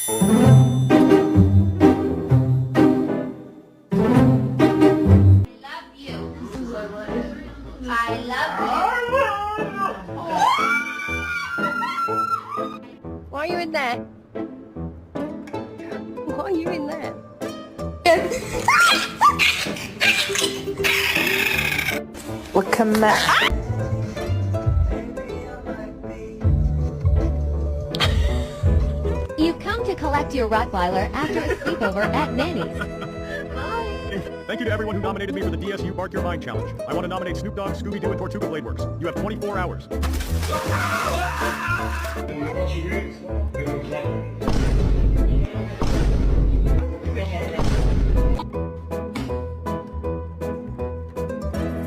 Love you. I love you. Why are you in there? Why are you in there? Look at that. You've come to collect your Rottweiler after a sleepover at Nanny's. Thank you to everyone who nominated me for the DSU Bark Your Mind Challenge. I want to nominate Snoop Dogg, Scooby-Doo, and Tortuga Blade Works. You have 24 hours.